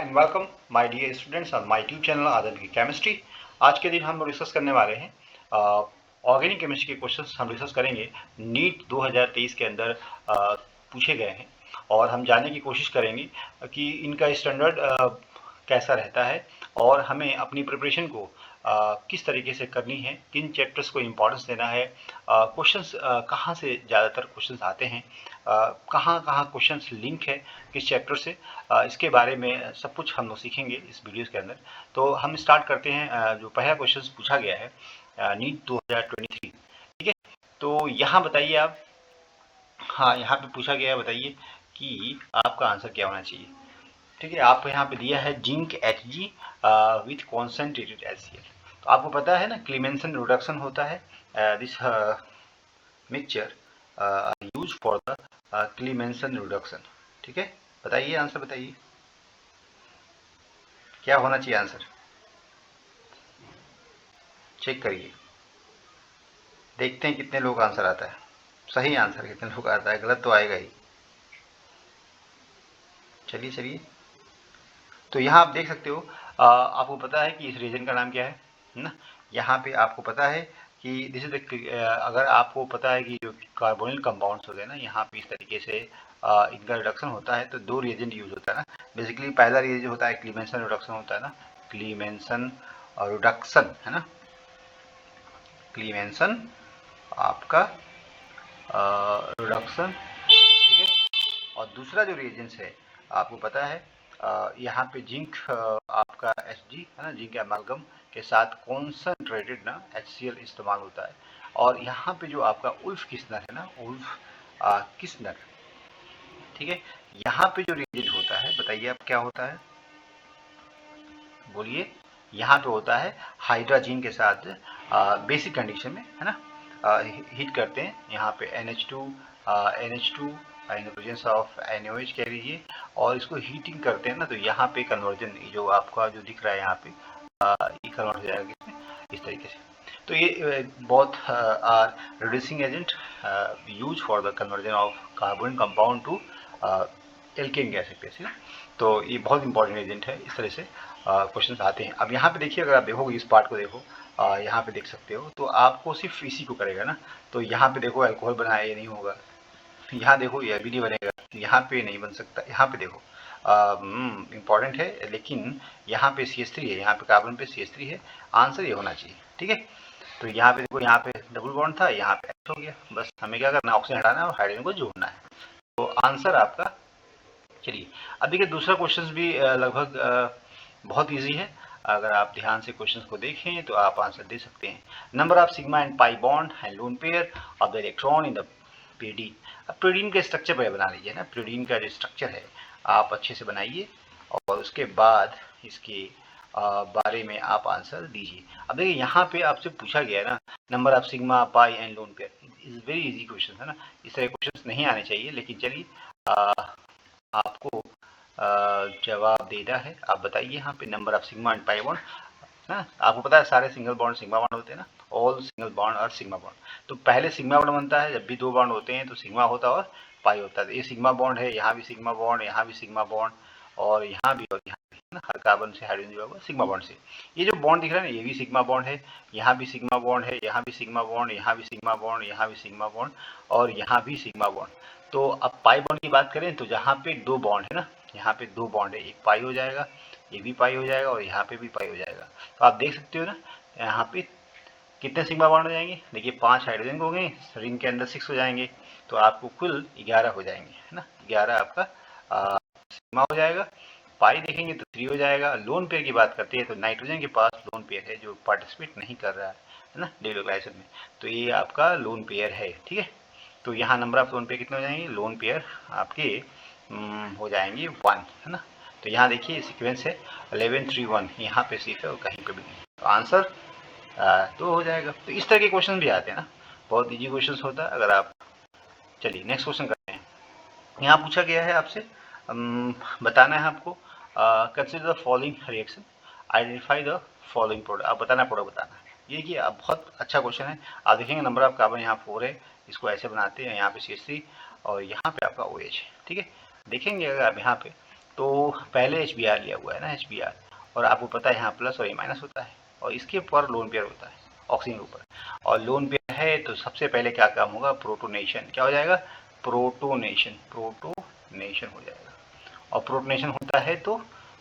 And welcome my dear students on my YouTube channel Adarsh की chemistry. आज के दिन हम डिस्कस करने वाले हैं ऑर्गेनिक केमिस्ट्री के क्वेश्चंस हम डिस्कस करेंगे। नीट 2023 के अंदर पूछे गए हैं और हम जानने की कोशिश करेंगे कि इनका स्टैंडर्ड कैसा रहता है और हमें अपनी प्रिपरेशन को किस तरीके से करनी है, किन चैप्टर्स को इम्पोर्टेंस देना है, क्वेश्चंस कहाँ से ज़्यादातर क्वेश्चंस आते हैं, कहाँ कहाँ क्वेश्चंस लिंक है किस चैप्टर से, इसके बारे में सब कुछ हम लोग सीखेंगे इस वीडियोस के अंदर। तो हम स्टार्ट करते हैं। जो पहला क्वेश्चन पूछा गया है नीट 2023, ठीक है। तो यहाँ बताइए आप, हाँ यहाँ पे पूछा गया है, बताइए कि आपका आंसर क्या होना चाहिए। ठीक है, आपको यहाँ पे दिया है zinc Hg with concentrated HCl। तो आपको पता है ना क्लीमेंसन रिडक्शन होता है, this mixture use for the क्लीमेंसन reduction. ठीक है, बताइए आंसर, बताइए क्या होना चाहिए आंसर। चेक करिए, देखते हैं कितने लोग आंसर आता है, सही आंसर कितने लोग आता है, गलत तो आएगा ही। चलिए चलिए, तो यहाँ आप देख सकते हो, आपको पता है कि इस रीजन का नाम क्या है ना। यहाँ पे आपको पता है कि दिस इज अगर आपको पता है कि जो कार्बोनिल कंपाउंड्स होते हैं ना, यहाँ पे इस तरीके से इनका रिडक्शन होता है तो दो रिएजेंट यूज होता है ना। बेसिकली पहला रिएजेंट होता है क्लीमेंसन रिडक्शन होता है ना, क्लीमेंसन रिडक्शन है ना, क्लीमेंसन आपका रिडक्शन, ठीक है। और दूसरा जो रिएजेंट्स है आपको पता है, यहाँ पे जिंक आपका Hg है ना, जिंक एमालगम के साथ कॉन्सनट्रेटेड ना HCl इस्तेमाल होता है। और यहाँ पे जो आपका उल्फ किस्नर है ना, उल्फ किस्नर, ठीक है। यहाँ पे जो रिएजेंट होता है बताइए आप क्या होता है, बोलिए। यहाँ पे होता है हाइड्रोजन के साथ बेसिक कंडीशन में है ना, हीट करते हैं यहाँ पे NH2 in presence of NaOH कह लीजिए, और इसको हीटिंग करते हैं ना, तो यहाँ पे कन्वर्जन जो आपका जो दिख रहा है यहाँ पे ये कन्वर्ट हो जाएगा इसमें इस तरीके से। तो ये बहुत reducing agent use for the conversion of carbon compound to alkane कह सकते हैं। तो ये बहुत इंपॉर्टेंट एजेंट है, इस तरह से क्वेश्चन आते हैं। अब यहाँ पे देखिए, अगर आप देखोगे इस पार्ट को देखो, यहाँ पे देख सकते हो, तो आपको सिर्फ इसी को करेगा ना। तो यहाँ पे देखो अल्कोहल बनाया, ये नहीं होगा। यहाँ देखो ये भी नहीं बनेगा, यहाँ पे नहीं बन सकता। यहाँ पे देखो इम्पॉर्टेंट है, लेकिन यहाँ पे CH3 है, यहाँ पे कार्बन पे CH3 है, आंसर ये होना चाहिए। ठीक है, तो यहाँ पे देखो, यहाँ पे डबल बॉन्ड था, यहाँ पे H हो गया। बस हमें क्या करना है, ऑक्सीजन हटाना है और हाइड्रोजन को जोड़ना है। तो आंसर आपका, चलिए अब देखिए दूसरा क्वेश्चन भी लगभग बहुत इजी है। अगर आप ध्यान से क्वेश्चंस को देखें तो आप आंसर दे सकते हैं। Number of sigma and pi bond and lone pair of the electron in the pyridine। अब pyridine का स्ट्रक्चर पहले बना लीजिए ना, pyridine का जो स्ट्रक्चर है आप अच्छे से बनाइए और उसके बाद इसके बारे में आप आंसर दीजिए। अब देखिए यहाँ पे आपसे पूछा गया है ना, number of sigma pi and lone pair, is very easy question है ना। इस तरह क्वेश्चन नहीं आने चाहिए, लेकिन चलिए आपको जवाब देना है। आप बताइए यहाँ पे number of sigma and pi bond ना, आपको पता है सारे सिंगल बॉन्ड सिग्मा बॉन्ड होते हैं ना, ऑल सिंगल बॉन्ड और सिग्मा बॉन्ड। तो पहले सिग्मा बॉन्ड बनता है, जब भी दो बॉन्ड होते हैं तो सिग्मा होता है और पाई होता है। तो ये सिग्मा बॉन्ड है, यहाँ भी सिग्मा बॉन्ड, यहाँ भी सिग्मा बॉन्ड, और यहाँ भी, और यहाँ भी ना, हर कार्बन से हाइड्रोजन जुड़ा हुआ सिग्मा बॉन्ड से। ये जो बॉन्ड दिख रहा है ना, ये भी सिग्मा बॉन्ड है, यहाँ भी सिग्मा बॉन्ड है, यहाँ भी सिग्मा बॉन्ड, यहाँ भी सिग्मा बॉन्ड, यहाँ भी सिग्मा बॉन्ड, और यहाँ भी सिग्मा बॉन्ड। तो अब पाई बॉन्ड की बात करें तो जहाँ पे दो बॉन्ड है ना, यहाँ पे दो बॉन्ड है, एक पाई हो जाएगा, ये भी पाई हो जाएगा, और यहाँ पे भी पाई हो जाएगा। तो आप देख सकते हो ना, यहाँ पे कितने सिग्मा बॉन्ड हो जाएंगे, देखिए 5 हाइड्रोजन हो गए, रिंग के अंदर 6 हो जाएंगे, तो आपको कुल 11 हो जाएंगे है ना, 11 आपका सिग्मा हो जाएगा। पाई देखेंगे तो 3 हो जाएगा। लोन पेयर की बात करते हैं तो नाइट्रोजन के पास लोन पेयर है जो पार्टिसिपेट नहीं कर रहा है ना डिग्लाइसिस में, तो ये आपका लोन पेयर है। ठीक है, तो यहाँ नंबर ऑफ लोन पेयर कितने हो जाएंगे, लोन पेयर आपके हो जाएंगे 1 है ना। तो यहाँ देखिए सीक्वेंस है 11 3 1, यहाँ पे सिर्फ है और कहीं पे भी नहीं, तो आंसर तो हो जाएगा। तो इस तरह के क्वेश्चन भी आते हैं ना, बहुत इजी क्वेश्चन होता है अगर आप। चलिए नेक्स्ट क्वेश्चन करते हैं। यहाँ पूछा गया है आपसे, बताना है आपको, consider the following reaction, identify the following product. आप बताना प्रोडक्ट बताना है। ये देखिए बहुत अच्छा क्वेश्चन है। आप देखेंगे नंबर ऑफ कार्बन यहाँ 4 है, इसको ऐसे बनाते हैं, यहाँ पे CH3 और यहाँ पे आपका OH। ठीक है, देखेंगे अगर आप यहाँ पे तो पहले HBr लिया हुआ है ना, HBr, और आपको पता है यहाँ प्लस और ये माइनस होता है, और इसके ऊपर लोन पेयर होता है ऑक्सीजन के ऊपर, और लोन पेयर है तो सबसे पहले क्या काम होगा, प्रोटोनेशन। क्या हो जाएगा, प्रोटोनेशन, प्रोटोनेशन हो जाएगा। और प्रोटोनेशन होता है तो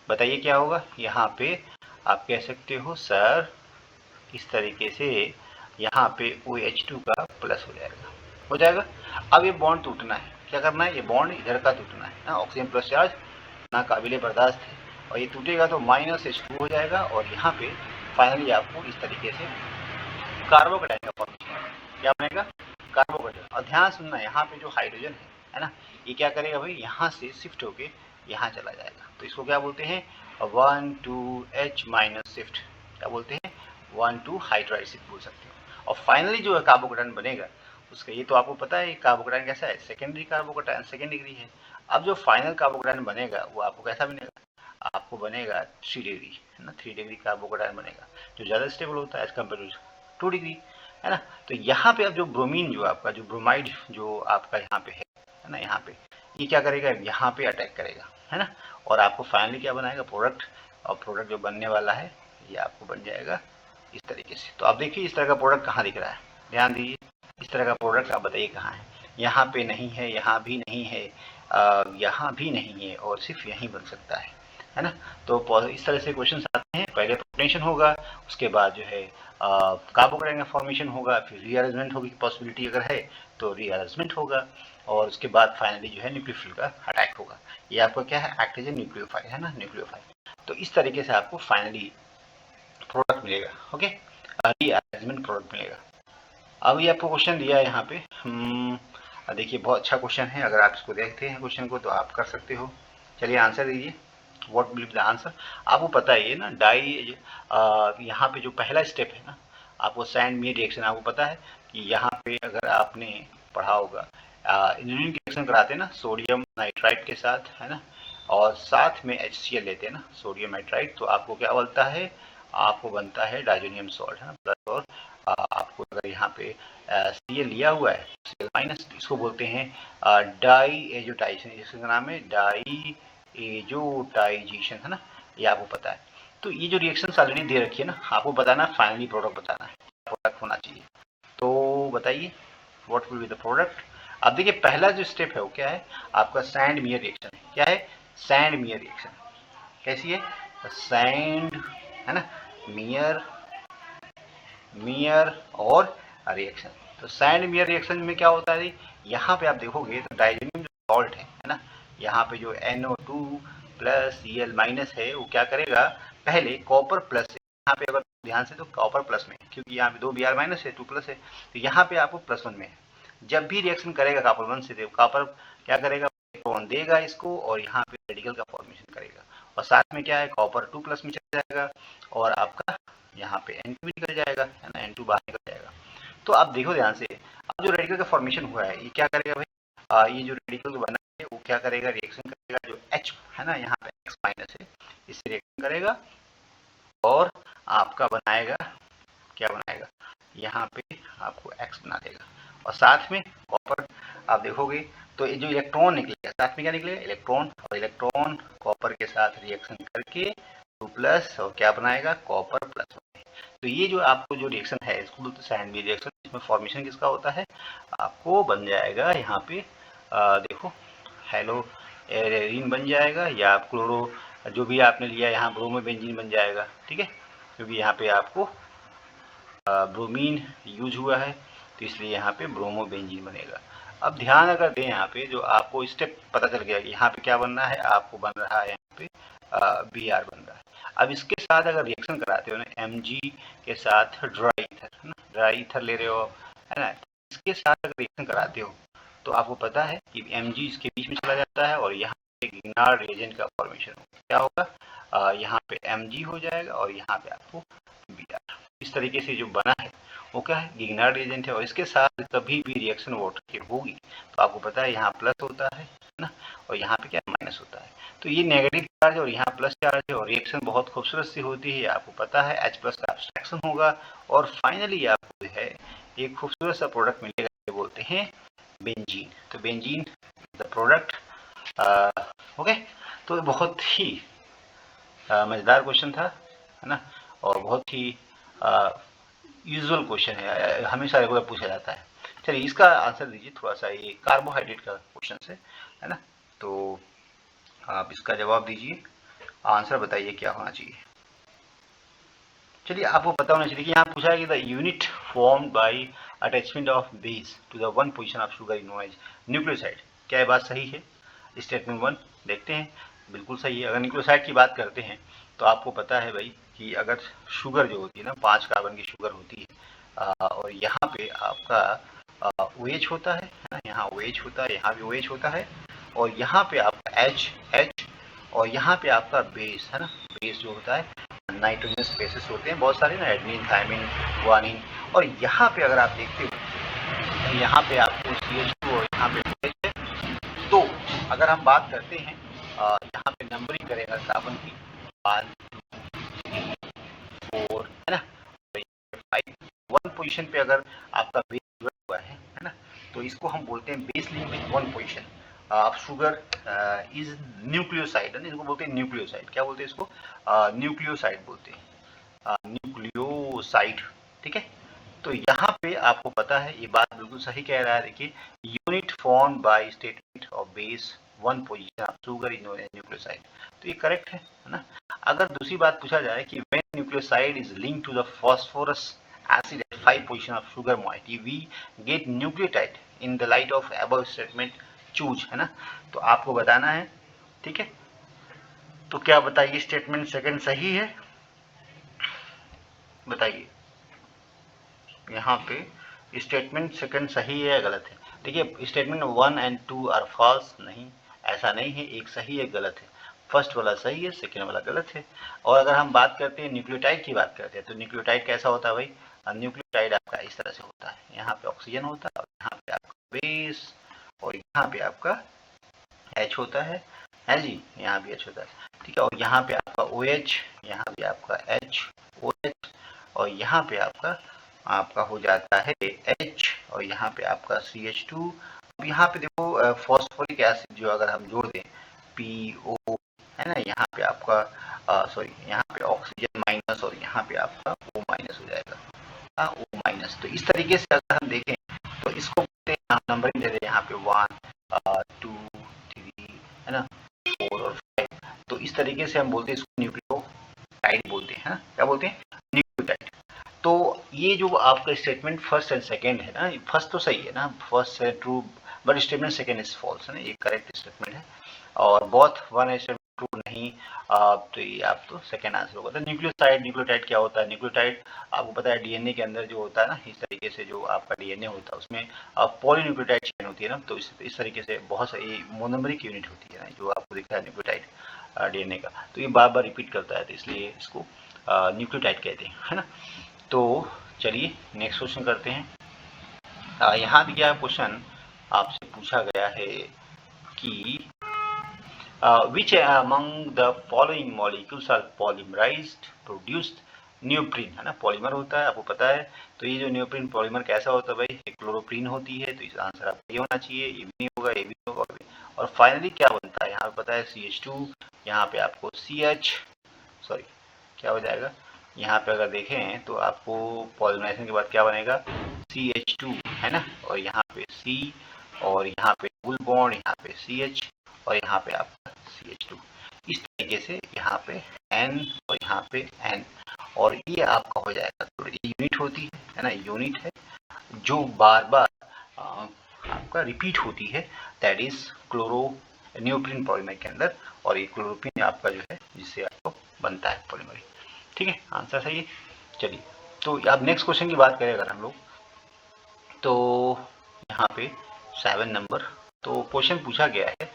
बताइए क्या होगा, यहाँ पे आप कह सकते हो सर इस तरीके से यहाँ पे OH2 का प्लस हो जाएगा, हो जाएगा। अब ये बॉन्ड टूटना है, क्या करना है, ये बॉन्ड इधर का टूटना है ना, ऑक्सीजन प्लस चार्ज ना काबिल बर्दाश्त है, और ये टूटेगा तो -H2 हो जाएगा, और यहाँ पे फाइनली आपको इस तरीके से कार्बोकेटाइन का फॉर्मेशन क्या बनेगा, कार्बोकेटाइन। और ध्यान सुनना, यहाँ पे जो हाइड्रोजन है ना, ये क्या करेगा भाई, यहाँ से शिफ्ट होके यहाँ चला जाएगा, तो इसको क्या बोलते हैं, 1,2H माइनस शिफ्ट, क्या बोलते हैं, 1,2 हाइड्राइड बोल सकते हो। और फाइनली जो कार्बोकेटाइन बनेगा उसका, ये तो आपको पता है कार्बोकेटाइन कैसा है, सेकेंडरी कार्बोकेटाइन, सेकेंड डिग्री है। अब जो फाइनल कार्बोकेटाइन बनेगा वो आपको कैसा बनेगा, आपको बनेगा 3 डिग्री है ना, 3 डिग्री कार्बोकेटाइन बनेगा, जो ज़्यादा स्टेबल होता है एज कम्पेयर टू 2 डिग्री है ना। तो यहाँ पे अब जो ब्रोमीन, जो आपका जो ब्रोमाइड जो आपका यहाँ पे है ना, यहाँ पे ये क्या करेगा, यहाँ पे अटैक करेगा है ना, और आपको फाइनली क्या बनाएगा, प्रोडक्ट। और प्रोडक्ट जो बनने वाला है ये आपको बन जाएगा इस तरीके से। तो आप देखिए इस तरह का प्रोडक्ट कहाँ दिख रहा है, ध्यान दीजिए, इस तरह का प्रोडक्ट आप बताइए कहाँ है, यहाँ पे नहीं है, यहाँ भी नहीं है, यहाँ भी नहीं है, और सिर्फ यहीं बन सकता है ना। तो इस तरह से क्वेश्चन आते हैं, पहले प्रोटेंशन होगा, उसके बाद जो है कार्बोकेटाइन का फॉर्मेशन होगा, फिर रीअरेंजमेंट होगी, पॉसिबिलिटी अगर है तो रीअरेंजमेंट होगा, और उसके बाद फाइनली जो है न्यूक्लियोफिल का अटैक होगा। ये आपका क्या है, एक्ट एज ए न्यूक्लियोफाइल है ना, न्यूक्लियोफाइल। तो इस तरीके से आपको फाइनली प्रोडक्ट मिलेगा, ओके, रीअरेंजमेंट प्रोडक्ट मिलेगा। अब ये आपको क्वेश्चन दिया है यहाँ पे, देखिए बहुत अच्छा क्वेश्चन है, अगर आप इसको देखते हैं क्वेश्चन को तो आप कर सकते हो। चलिए आंसर दीजिए, what will be the answer. आपको पता है ये ना डाई, यहाँ पे जो पहला स्टेप है ना, आपको सैंड मीर रिएक्शन, आपको पता है कि यहाँ पे अगर आपने पढ़ा होगा, इंजीनियरिंग रिएक्शन कराते हैं ना सोडियम नाइट्राइट के साथ है ना, और साथ में HCl लेते हैं ना, सोडियम नाइट्राइट, तो आपको क्या बनता है, आपको बनता है डाइजोनियम सॉल्ट है ना, प्लस, और आपको अगर यहाँ पे Cl लिया हुआ है Cl माइनस, इसको बोलते हैं डाई एजोटाइजेशन, इसका नाम है डाई एजोटाइजेशन है ना, ये आपको पता है। तो ये जो रिएक्शन ऑलरेडी दे रखी है ना, आपको बताना फाइनली प्रोडक्ट बताना है, प्रोडक्ट होना चाहिए। तो बताइए what will be the product. अब देखिए पहला जो स्टेप है वो क्या है, आपका सैंड मियर रिएक्शन है, क्या है, सैंड मियर रिएक्शन, कैसी है, सैंड है ना, मियर, मियर और रिएक्शन। तो सैंड मियर रिएक्शन में क्या होता है, यहाँ पे आप देखोगे तो डाइजोनियम जो सॉल्ट है ना, यहाँ पे जो NO2 प्लस Cl माइनस है वो क्या करेगा, पहले कॉपर प्लस, यहाँ पे अगर ध्यान से तो कॉपर प्लस में, क्योंकि यहाँ पे 2 Br माइनस है 2 प्लस है, तो यहाँ पे आपको +1 में है। जब भी रिएक्शन करेगा कॉपर 1 से, कॉपर क्या करेगा, इलेक्ट्रॉन देगा इसको, और यहाँ पे रेडिकल का फॉर्मेशन करेगा, और साथ में क्या है, कॉपर 2 प्लस में चला जाएगा, और आपका यहाँ पे N2 भी निकल जाएगा है ना, N2 बाहर निकल जाएगा। तो आप देखो ध्यान से, अब जो रेडिकल का फॉर्मेशन हुआ है ये क्या करेगा भाई, ये जो रेडिकल बना है वो क्या करेगा, रिएक्शन करेगा, जो H है ना, यहाँ पे X माइनस है, इससे रिएक्शन करेगा, और आपका बनाएगा, क्या बनाएगा, यहाँ पे आपको X बना देगा, और साथ में कॉपर आप देखोगे तो ये जो इलेक्ट्रॉन निकलेगा, साथ में क्या निकलेगा, इलेक्ट्रॉन, और इलेक्ट्रॉन कॉपर के साथ रिएक्शन करके 2 प्लस, और क्या बनाएगा, कॉपर प्लस। तो ये जो आपको जो रिएक्शन है इसको बोलते हैं सैंड मियर रिएक्शन, इसमें फॉर्मेशन किसका होता है, आपको बन जाएगा यहाँ पे देखो हेलो एरिन बन जाएगा, या आप क्लोरो जो भी आपने लिया यहाँ ब्रोमोबेंजीन बन जाएगा, ठीक है, क्योंकि यहाँ पे आपको ब्रोमीन यूज हुआ है तो इसलिए यहाँ पे ब्रोमोबेंजीन बनेगा। अब ध्यान अगर दें यहाँ पे, जो आपको स्टेप पता चल गया कि यहाँ पे क्या बनना है, आपको बन रहा है यहाँ पे Br बन रहा है। अब इसके साथ अगर रिएक्शन कराते हो ना, Mg के साथ ड्राई ईथर है ना, ड्राई ईथर ले रहे हो है ना, इसके साथ अगर रिएक्शन कराते हो तो आपको पता है कि Mg इसके बीच में चला जाता है, और यहाँ पे गिग्नार्ड रिएजेंट का फॉर्मेशन होगा, क्या होगा, यहाँ पे Mg हो जाएगा, और यहाँ पे आपको Br। इस तरीके से जो बना है वो क्या है, गिग्नार्ड रिएजेंट है, और इसके साथ कभी भी रिएक्शन वाटर की होगी तो आपको पता है यहाँ प्लस होता है ना, और यहाँ पे क्या माइनस होता है। तो ये नेगेटिव चार्ज और यहाँ प्लस चार्ज है, और रिएक्शन बहुत खूबसूरत सी होती है, आपको पता है H प्लस का एब्स्ट्रैक्शन होगा, और फाइनली आपको जो है एक खूबसूरत सा प्रोडक्ट मिलेगा, ये बोलते हैं बेंजीन। तो बेंजीन द प्रोडक्ट, ओके। तो बहुत ही मज़ेदार क्वेश्चन था, है ना, और बहुत ही यूजुअल क्वेश्चन है, हमेशा रेगुलर पूछा जाता है। चलिए इसका आंसर दीजिए, थोड़ा सा ये कार्बोहाइड्रेट का क्वेश्चन है ना, तो आप इसका जवाब दीजिए, आंसर बताइए क्या होना चाहिए। चलिए आपको पता होना चाहिए कि यहाँ पूछा है कि the unit formed by attachment of base to the one position of sugar is known as nucleoside. क्या ये बात सही है? स्टेटमेंट 1 देखते हैं, बिल्कुल सही है। अगर न्यूक्लियोसाइड की बात करते हैं तो आपको पता है भाई कि अगर शुगर जो होती है ना, 5 कार्बन की शुगर होती है, और यहाँ पे आपका OH होता है ना, यहाँ OH होता है, यहाँ भी OH होता है, और यहाँ पे आपका H, और यहाँ पे आपका बेस है ना, बेस जो होता है, नाइट्रोजनस बेसिस होते हैं बहुत सारे ना, एडमिन, थायमिन, गुआनिन, और यहाँ पे अगर आप देखते हो यहाँ पे आपको CH2 और यहाँ पे OH है। तो अगर हम बात करते हैं यहाँ पे नंबरिंग करेगा कार्बन की 1 2 4 है ना, 5 वन पोजीशन पे अगर आपका बेस जुड़ा हुआ है ना, तो इसको हम बोलते हैं base link with one position of sugar is nucleoside, है ना, इसको बोलते हैं न्यूक्लियोसाइड। क्या बोलते हैं इसको? न्यूक्लियोसाइड बोलते हैं, न्यूक्लियोसाइड। ठीक है, तो यहाँ पे आपको पता है ये बात बिल्कुल सही कह रहा है। देखिए, unit form by statement of base one position of sugar in nucleoside, तो ये करेक्ट है ना। अगर दूसरी बात पूछा जाए कि when nucleoside is linked to the phosphorus acid at 5 position of sugar moiety we get nucleotide in the light of above statement choose, है ना, तो आपको बताना है। ठीक है, तो क्या बताइए, स्टेटमेंट सेकंड सही है? बताइए यहाँ पे स्टेटमेंट सेकंड सही है या गलत है? देखिए, स्टेटमेंट 1 एंड 2 आर फॉल्स, नहीं, ऐसा नहीं है, एक सही एक गलत है। फर्स्ट वाला सही है, सेकेंड वाला गलत है। और अगर हम बात करते हैं न्यूक्लियोटाइड की बात करते हैं, तो न्यूक्लियोटाइड कैसा होता है भाई? न्यूक्लियोटाइड आपका इस तरह से होता है, यहाँ पे ऑक्सीजन होता है, और यहाँ पे आपका बेस, और यहाँ पे आपका H होता है जी, यहाँ भी H होता है। ठीक है, और यहाँ पे आपका OH, यहाँ भी आपका HOH, और यहाँ पे आपका हो जाता है H, और यहाँ पे आपका CH2। अब यहाँ पे देखो फॉस्फोरिक एसिड जो अगर हम जोड़ दें PO, है ना, यहाँ पे आपका सॉरी, यहाँ पे ऑक्सीजन माइनस, और यहाँ पे आपका O माइनस हो जाएगा, O माइनस। तो इस तरीके से अगर हम देखें तो इसको बोलते हैं, नंबरिंग दे रहे हैं यहाँ पे 1 2 3, है ना, 4 और 5। तो इस तरीके से हम बोलते हैं इसको न्यूक्लियोटाइड बोलते हैं, क्या बोलते हैं? न्यूक्लियोटाइड। तो ये जो आपका स्टेटमेंट फर्स्ट एंड सेकंड है ना, फर्स्ट तो सही है ना, फर्स्ट है true, but statement second is false, है ना, ये करेक्ट स्टेटमेंट है। और बोथ वन है ट्रू नहीं, तो ये आप तो सेकंड आंसर होगा। तो न्यूक्लियोटाइड क्या होता है? न्यूक्लियोटाइड आपको पता है डीएनए के अंदर जो होता है ना, इस तरीके से जो आपका डीएनए होता है उसमें पॉलीन्यूक्लियोटाइड चेन होती है ना, तो इस तरीके से बहुत सारी मोनोमरिक यूनिट होती है ना, जो आपको दिखता है न्यूक्लियोटाइड डीएनए का, तो ये बार बार रिपीट करता है, तो इसलिए इसको न्यूक्लियोटाइड कहते हैं, है ना। तो चलिए नेक्स्ट क्वेश्चन करते हैं। यहाँ दिया क्वेश्चन आपसे पूछा गया है कि which among the following molecules are polymerized produced न्यूप्रीन, है ना, पॉलीमर होता है, आपको पता है। तो ये जो न्यूप्रीन पॉलीमर कैसा होता है भाई? एक क्लोरोप्रीन होती है, तो इसका आंसर आपका ये होना चाहिए, ये भी नहीं होगा, ये भी नहीं होगा। और फाइनली क्या बनता है? यहाँ पे पता है CH2, यहाँ पे आपको CH, सॉरी क्या हो जाएगा, यहाँ पे अगर देखें तो आपको पॉलीमराइजेशन के बाद क्या बनेगा? CH2, है ना, और यहाँ पे C, और यहाँ पे डबल बॉन्ड, यहाँ पे CH, और यहाँ पे आपका CH2। इस तरीके से यहाँ पे N और यहाँ पे N, और ये आपका हो जाएगा। तो ये यूनिट होती है ना, यूनिट है जो बार बार आपका रिपीट होती है, दैट इज क्लोरो न्यूप्रीन पॉलीमर के अंदर, और ये क्लोरोप्रीन आपका जो है जिससे आपको बनता है पॉलीमर। ठीक है, आंसर सही है। चलिए, तो अब नेक्स्ट क्वेश्चन की बात करें अगर हम लोग, तो यहाँ पे 7 नंबर, तो क्वेश्चन पूछा गया है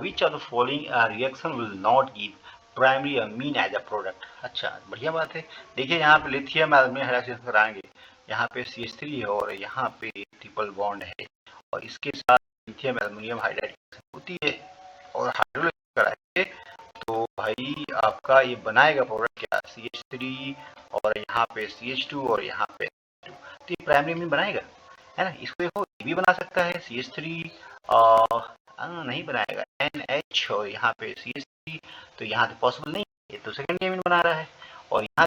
which of the following reaction will not give primary amine as a product. अच्छा, बढ़िया बात है। देखिए यहाँ पे लिथियम एल्यूमिनियम हाइड्रोक्साइड कराएंगे, यहाँ पे CH3 है, और यहाँ पे ट्रिपल बॉन्ड है, और इसके साथ लिथियम एल्यूमिनियम हाइड्राइड होती है, और हाइड्रोलाइज कराएंगे, तो भाई आपका ये बनाएगा प्रोडक्ट क्या? CH3, और यहाँ पे CH2, और यहाँ पे तो ये प्राइमरी अमीन बनाएगा, है ना। इसको देखो, ये भी बना सकता है CH3, नहीं बनाएगा NH, और यहाँ पे CH3, तो यहाँ तो पॉसिबल नहीं, ये तो सेकेंडरी एमीन बना रहा है। और यहाँ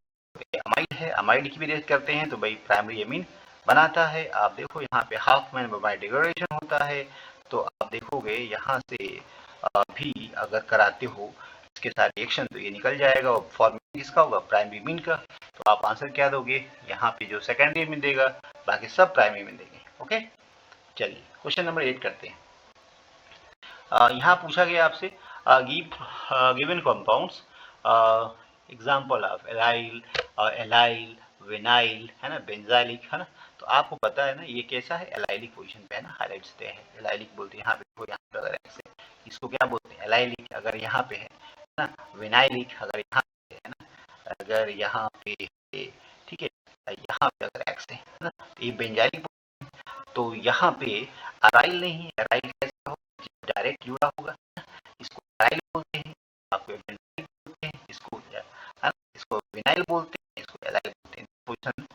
अमाइड है, अमाइड की भी रेस करते हैं तो भाई प्राइमरी एमीन बनाता है। आप देखो यहाँ पे हाफ मैन बाय डिग्रेडेशन होता है, तो आप देखोगे यहाँ से भी अगर कराते हो इसके साथ रिएक्शन तो ये निकल जाएगा, और फॉर्मेशन किसका होगा, प्राइमरी एमीन का। तो आप आंसर क्या दोगे, यहाँ पे जो सेकेंडरी एमीन देगा, बाकी सब प्राइमरी एमीन देंगे। ओके, चलिए क्वेश्चन नंबर 8 करते हैं। यहाँ पूछा गया आपसे given compounds, example of allyl, allyl, vinyl, है ना, बेंजाइलिक, है ना। तो आपको पता है ना ये कैसा है, एलाइलिक पोजीशन पे है ना, हाइलाइट्स पे है, एलाइलिक बोलते हैं। यहाँ पे यहाँ पे अगर ऐसे इसको क्या बोलते हैं, एलाइलिक अगर यहाँ पे है ना, विनाइलिक अगर यहाँ पे है ना, अगर यहाँ पे ठीक है, यहाँ पे अगर एक्स है ना, तो ये बेंजाइलिक। तो यहाँ पे अराइल नहीं है, अराइल कैसा होगा, डायरेक्ट जुड़ा होगा, इसको अराइल बोलते हैं, आपको बेंजाइल बोलते हैं, इसको है ना, इसको विनाइल बोलते हैं, इसको एलाइल बोलते हैं। पोजीशन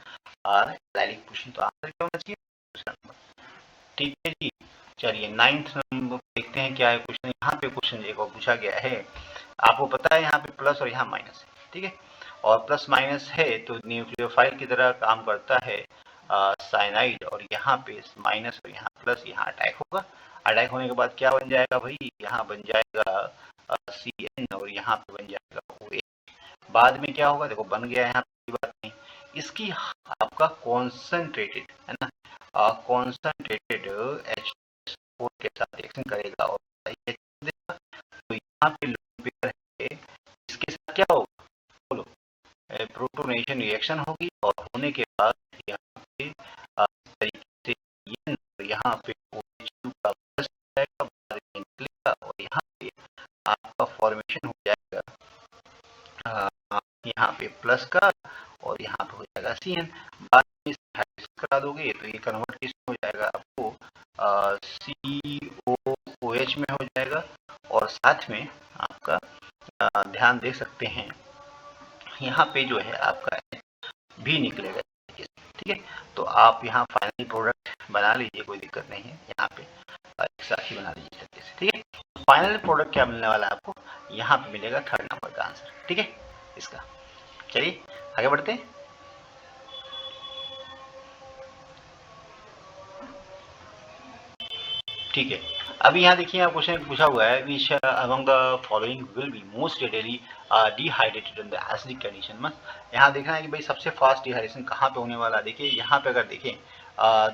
और एलाइलिक पोजीशन, तो आंसर क्या होना चाहिए, दूसरा नंबर। ठीक है जी, चलिए 9th नंबर देखते हैं क्या है क्वेश्चन। यहाँ पे क्वेश्चन एक और पूछा गया है, आपको पता है यहाँ पे प्लस और यहाँ माइनस है, ठीक है, और प्लस माइनस है तो न्यूक्लियोफाइल की तरह काम करता है साइनाइड, और यहाँ पे माइनस और यहाँ प्लस, यहाँ अटैक होगा। अटैक होने के बाद क्या बन जाएगा भाई, यहाँ बन जाएगा CN, और यहाँ पे बन जाएगा OH। बाद में क्या होगा, देखो बन गया, यहाँ कोई बात नहीं। इसकी आपका कॉन्सेंट्रेटेड है ना, कॉन्सेंट्रेटेड H4 के साथ रिएक्शन करेगा और तो यहाँ पे लोन पेयर है, इसके साथ क्या होगा बोलो, प्रोटोनेशन रिएक्शन होगी, और होने के बाद यहाँ पे इस तरीके से यहाँ पे OH2 का प्लस जाएगा, बाद में निकलेगा, और यहाँ पे आपका फॉर्मेशन हो जाएगा यहाँ पे प्लस का, और यहाँ पे हो जाएगा CN। बाद में करा दोगे तो ये कन्वर्ट किस में हो जाएगा, आपको COOH में हो जाएगा, और साथ में आपका ध्यान दे सकते हैं यहाँ पे जो है आपका भी निकलेगा, ठीक है। तो आप यहाँ फाइनल प्रोडक्ट बना लीजिए, कोई दिक्कत नहीं है, यहाँ पे एक साथ ही बना लीजिए तरीके से, ठीक है। फाइनल प्रोडक्ट क्या मिलने वाला है आपको, यहाँ पे मिलेगा 3rd नंबर का आंसर, ठीक है इसका। चलिए आगे बढ़ते हैं। ठीक है, अभी यहाँ देखिए आप क्वेश्चन पूछा हुआ है, which among the following will be most readily dehydrated in the acidic condition में। यहाँ देखना है कि भाई सबसे फास्ट डिहाइड्रेशन कहाँ पे होने वाला है। देखिए यहाँ पे अगर देखें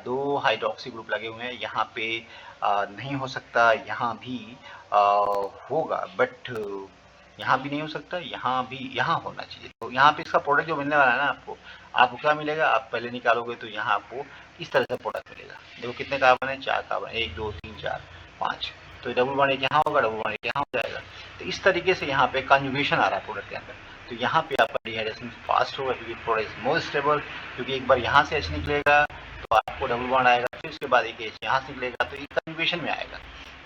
2 हाइड्रोक्सी ग्रुप लगे हुए हैं, यहाँ पे नहीं हो सकता, यहाँ भी होगा, बट यहाँ भी नहीं हो सकता, यहाँ भी, यहाँ होना चाहिए। तो यहाँ पे इसका प्रोडक्ट जो मिलने वाला है ना आपको क्या मिलेगा, आप पहले निकालोगे तो यहाँ आपको इस तरह से प्रोडक्ट मिलेगा। देखो कितने कार्बन है, 4 कार्बन, 1 2 3 4 5, तो डबल बॉन्ड एक यहाँ होगा, डबल बॉन्ड एक यहाँ हो जाएगा। तो इस तरीके से यहाँ पे कंजुगेशन आ रहा है प्रोडक्ट के अंदर, तो यहाँ पे आपका डिहाइड्रेशन फास्ट होगा, क्योंकि प्रोडक्ट इज मोर स्टेबल, क्योंकि एक बार यहाँ से H निकलेगा तो आपको डबल बॉन्ड आएगा, फिर उसके बाद एक H यहाँ से निकलेगा तो ये कंजुगेशन में आएगा,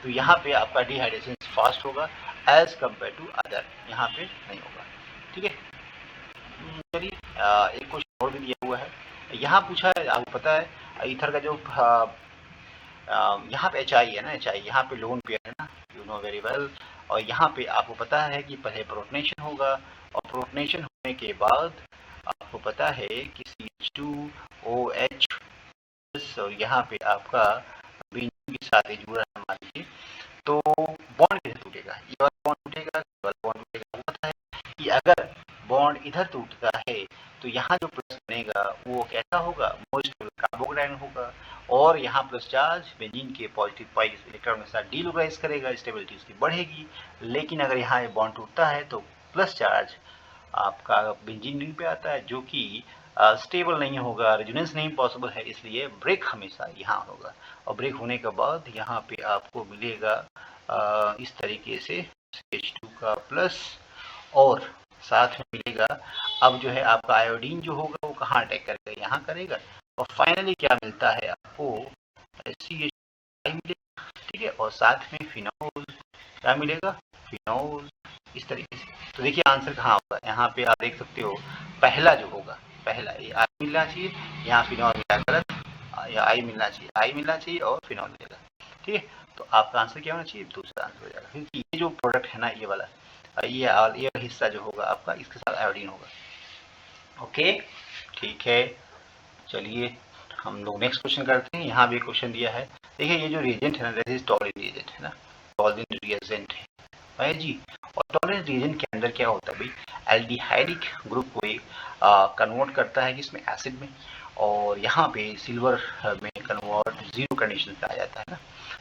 तो यहाँ पे आपका डिहाइड्रेशन फास्ट होगा एज कम्पेयर टू अदर, यहाँ पे नहीं होगा, ठीक है। चलिए एक क्वेश्चन और भी दिया हुआ है, यहाँ पूछा है, आपको पता है ईथर का जो यहाँ पे HI है ना, HI यहाँ पे लोन पेयर है ना, यू नो वेरी वेल। और यहाँ पे आपको पता है कि पहले प्रोटोनेशन होगा, और प्रोटोनेशन होने के बाद आपको पता है कि CH2OH, और यहाँ पे आपका बेंजीन के साथ जुड़ा है मान लीजिए, तो बॉन्ड किधर टूटेगा, ये वाला बॉन्ड टूटेगा, ये वाला बॉन्ड टूटेगा। होता है कि अगर बॉन्ड इधर टूटता है तो यहाँ जो प्लस बनेगा वो कैसा होगा, मोस्ट कार्बोक्साइड होगा, और यहाँ प्लस चार्ज बेंजीन के पॉजिटिव पाई इलेक्ट्रॉन के साथ डीलोकलाइज करेगा, स्टेबिलिटी उसकी बढ़ेगी। लेकिन अगर यहाँ ये बॉन्ड टूटता है तो प्लस चार्ज आपका बेंजीन रिंग पे आता है, जो कि स्टेबल नहीं होगा, रेजोनेंस नहीं पॉसिबल है, इसलिए ब्रेक हमेशा यहाँ होगा, और ब्रेक होने के बाद यहाँ पे आपको मिलेगा इस तरीके से H2 का प्लस, और साथ में मिलेगा, अब जो है आपका आयोडीन जो होगा वो कहाँ अटैक करेगा, यहाँ करेगा, और फाइनली क्या मिलता है आपको CH मिलेगा, ठीक है, और साथ में फिनोल क्या मिलेगा, फिनोल, इस तरीके से। तो देखिए आंसर कहाँ होगा, यहाँ पे आप देख सकते हो पहला जो होगा, पहला ये आई मिलना चाहिए, यहाँ फिनोल मिला गलत, या आई मिलना चाहिए, आई मिलना चाहिए और फिनोल मिलेगा, ठीक है। तो आपका आंसर क्या होना चाहिए, दूसरा आंसर हो जाएगा, क्योंकि ये जो प्रोडक्ट है ना ये वाला, ये हिस्सा जो होगा आपका इसके साथ आयोडीन होगा। ओके, ठीक है, चलिए हम लोग नेक्स्ट क्वेश्चन करते हैं। यहाँ भी क्वेश्चन दिया है, देखिए ये जो रिएजेंट है ना, दैट इज टॉलरेंट रिएजेंट है ना, टॉलरेंट रिएजेंट है जी। और टॉलरेंट रिएजेंट के अंदर क्या होता है भाई, एल्डिहाइडिक ग्रुप को कन्वर्ट करता है किसमें, एसिड में, और यहाँ पे सिल्वर में कन्वर्ट जीरो कंडीशन पे आ जाता है ना।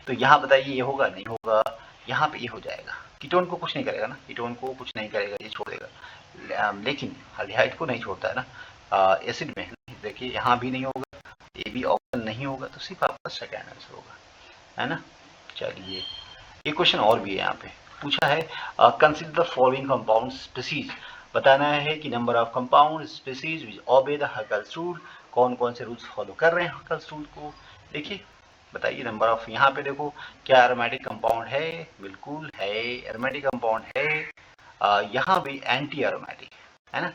तो यहाँ बताइए ये होगा नहीं होगा, यहाँ पे ये हो जाएगा। कीटोन को कुछ नहीं करेगा ना, कीटोन को कुछ नहीं करेगा, ये छोड़ देगा, लेकिन एल्डिहाइड को नहीं छोड़ता है ना, एसिड में। देखिए यहाँ भी नहीं होगा, ये भी ऑप्शन नहीं होगा, तो सिर्फ आपका सेकेंड आंसर होगा, है ना। चलिए एक क्वेश्चन और भी है, यहाँ पे पूछा है consider the following compound species, बताना है कि number of compound species which obey the Huckel's rule, कौन कौन से रूल्स फॉलो कर रहे हैं हकल्स रूल को। देखिए बताइए नंबर ऑफ, यहाँ पे देखो क्या एरोमेटिक कंपाउंड है, बिल्कुल है एरोमेटिक कंपाउंड है। यहाँ भी एंटी एरोमेटिक है ना,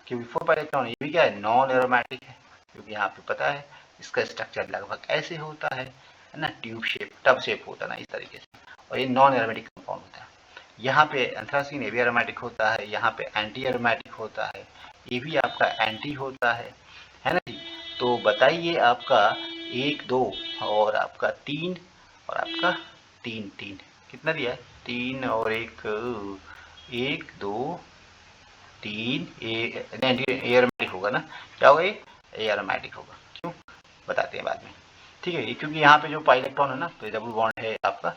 क्योंकि 4 पाई इलेक्ट्रॉन ये भी क्या है, नॉन एरोमेटिक है, क्योंकि यहाँ पे पता है इसका स्ट्रक्चर लगभग ऐसे होता है ना, ट्यूब शेप टब शेप होता है ना, इस तरीके से, और ये नॉन एरोमेटिक कंपाउंड होता है। यहाँ पे एंथ्रासीन ये भी एरोमेटिक होता है, यहाँ पे एंटी एरोमेटिक होता है, ये भी आपका एंटी होता है ना जी। तो बताइए आपका 1 2 और आपका 3 और आपका 3 3 कितना दिया है, 3 और 1 1 2 3 एरोमेटिक होगा ना, क्या होगा ये एरोमेटिक होगा, क्यों बताते हैं बाद में, ठीक है। क्योंकि यहाँ पे जो पाई इलेक्ट्रॉन है ना, तो डबल बॉन्ड है आपका,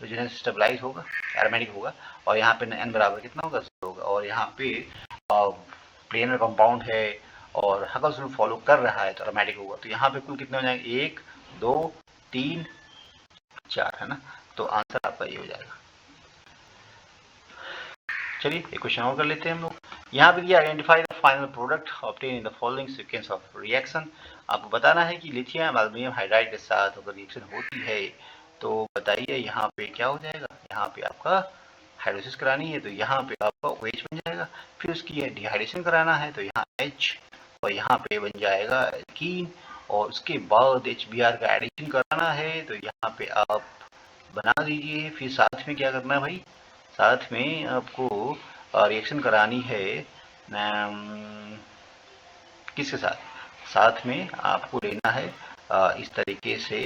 जो है स्टेबलाइज होगा, एरोमेटिक होगा, और यहाँ पे n बराबर कितना होगा, 0 होगा, और यहाँ पे प्लेनर कंपाउंड है और हकल्स रूल फॉलो कर रहा है तो एरोमेटिक होगा। तो यहाँ पे कुल कितने हो जाएंगे, 1 2 3 4 है ना, तो आंसर आपका ये हो जाएगा। चलिए एक क्वेश्चन और कर लेते हैं हम लोग। यहाँ पे दिया identify the final product obtain in the following sequence of reaction, आपको बताना है कि लिथियम एल्युमिनियम हाइड्राइड के साथ अगर रिएक्शन होती है तो बताइए यहाँ पे क्या हो जाएगा, यहाँ पे आपका हाइड्रोलिसिस करानी है तो यहाँ पे आपका OH बन जाएगा, फिर उसकी डिहाइड्रेशन कराना है तो यहाँ H, और यहाँ पे बन जाएगा एल्कीन, और उसके बाद HBr का एडिशन कराना है तो यहाँ पे आप बना दीजिए। फिर साथ में क्या करना है भाई, साथ में आपको रिएक्शन करानी है किसके साथ, साथ में आपको लेना है इस तरीके से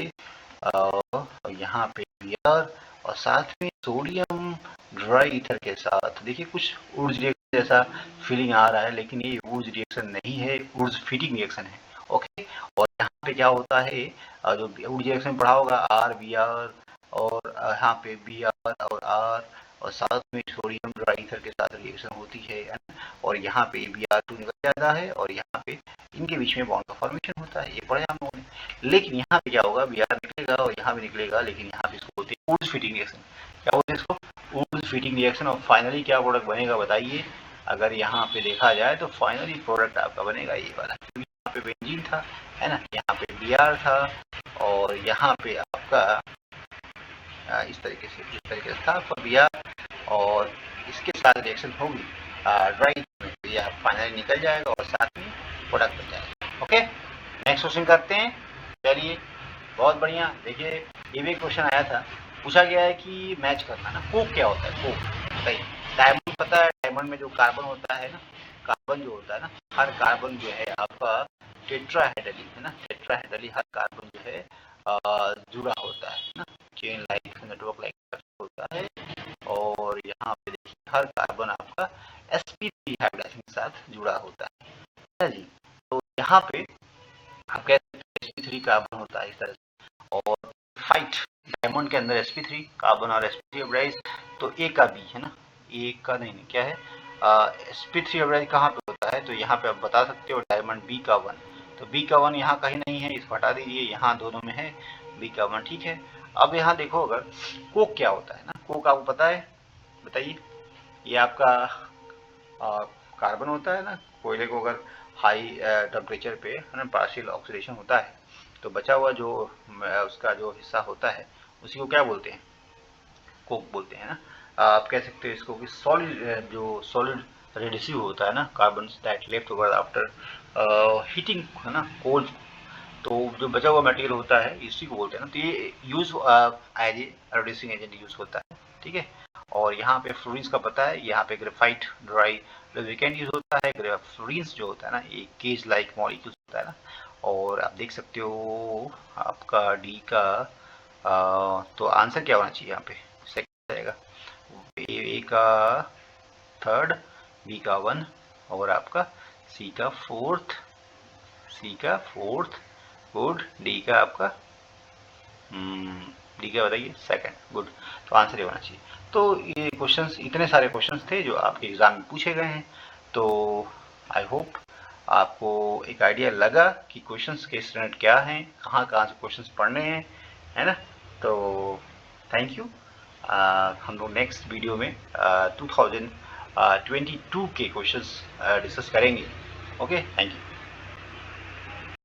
यहाँ पे बियर, और साथ में सोडियम ड्राई ईथर के साथ। देखिए कुछ ऊर्ज रिएक्शन जैसा फीलिंग आ रहा है, लेकिन ये ऊर्ज रिएक्शन नहीं है, ऊर्ज फीटिंग रिएक्शन है। ओके, और यहाँ पे क्या होता है, जो ऊर्ज रिएक्शन पढ़ा होगा आर बी आर, और यहाँ पे बी आर और आर, और साथ में सोडियम ड्राई ईथर के साथ रिएक्शन होती है, और यहाँ पे Br2 निकल जाता है, और यहाँ पे इनके बीच में बॉन्ड का फॉर्मेशन होता है, ये पढ़ा हम लोगों ने। लेकिन यहाँ पे क्या होगा, Br निकलेगा और यहाँ भी निकलेगा, लेकिन यहाँ पे इसको बोलते हैं ऊर्ज फिटिंग रिएक्शन। क्या बोलते हैं इसको, ऊर्ज फिटिंग रिएक्शन। और फाइनली क्या प्रोडक्ट बनेगा बताइए, अगर यहाँ पे देखा जाए तो फाइनली प्रोडक्ट आपका बनेगा ये वाला, क्योंकि यहाँ पे बेंजीन था, है ना, यहाँ पे Br था, और यहाँ पे आपका इस तरीके से था आपका Br, और इसके साथ रिएक्शन होगी ड्राई में, तो यह फाइनली निकल जाएगा और साथ में प्रोडक्ट बन जाएगा। ओके, नेक्स्ट क्वेश्चन करते हैं। चलिए बहुत बढ़िया, देखिए ये भी क्वेश्चन आया था, पूछा गया है कि मैच करना ना, कोक क्या होता है, कोक बताइए। डायमंड पता है, डायमंड में जो कार्बन होता है ना, कार्बन जो होता है ना, हर कार्बन जो है आपका टेट्राहेड्रली है ना, टेट्राहेड्रली हर कार्बन जो है जुड़ा होता है ना, चेन लाइक नेटवर्क लाइक होता है। और यहाँ पे देखिए हर कार्बन आपका sp3 हाइड्रोजन के साथ जुड़ा होता है जी। तो यहाँ पे आप कह सकते हैं sp3 कार्बन होता है इस तरह से, और फाइट डायमंड के अंदर sp3 कार्बन और sp3 हाइड्राइड, तो A का B है ना, A का नहीं क्या है, sp3 हाइड्राइड कहाँ पे होता है, तो यहाँ पे आप बता सकते हो डायमंड B का 1, तो B का 1 यहाँ कहीं नहीं है, इसको हटा दीजिए, यहाँ दोनों में है B का 1, ठीक है। अब यहाँ देखो अगर कोक क्या होता है ना, कोक आपको पता है, बताइए। ये आपका कार्बन होता है ना, कोयले को अगर हाई टेम्परेचर पे है ना पार्शियल ऑक्सीडेशन होता है, तो बचा हुआ जो उसका जो हिस्सा होता है उसी को क्या बोलते हैं, कोक बोलते हैं ना। आप कह सकते हो इसको कि सॉलिड, जो सॉलिड रेडिसिव होता है ना, carbon that left over after heating है ना कोल, तो जो बचा हुआ मटेरियल होता है इसी को बोलते हैं ना। तो ये use as a reducing agent use होता है, ठीक है। और यहाँ पे फ्लोरीन्स का पता है, यहाँ पे ग्रेफाइट ड्राई लुब्रिकेंट यूज होता है। फ्लोरीन्स जो होता है ना, एक केज लाइक मॉलिक्यूल्स होता है ना। और आप देख सकते हो आपका डी का तो आंसर क्या होना चाहिए यहाँ पे, सेकंड रहेगा, ए का थर्ड, बी का 1 और आपका सी का फोर्थ, गुड, डी का आपका डी का बताइए सेकंड, गुड। तो आंसर ये होना चाहिए। तो ये क्वेश्चंस, इतने सारे क्वेश्चंस थे जो आपके एग्जाम में पूछे गए हैं। तो आई होप आपको एक आइडिया लगा कि क्वेश्चंस के स्टैंडर्ड क्या हैं, कहाँ कहाँ से क्वेश्चंस पढ़ने हैं, है ना। तो थैंक यू। हम लोग नेक्स्ट वीडियो में 2022 के क्वेश्चंस डिस्कस करेंगे। Okay, thank you.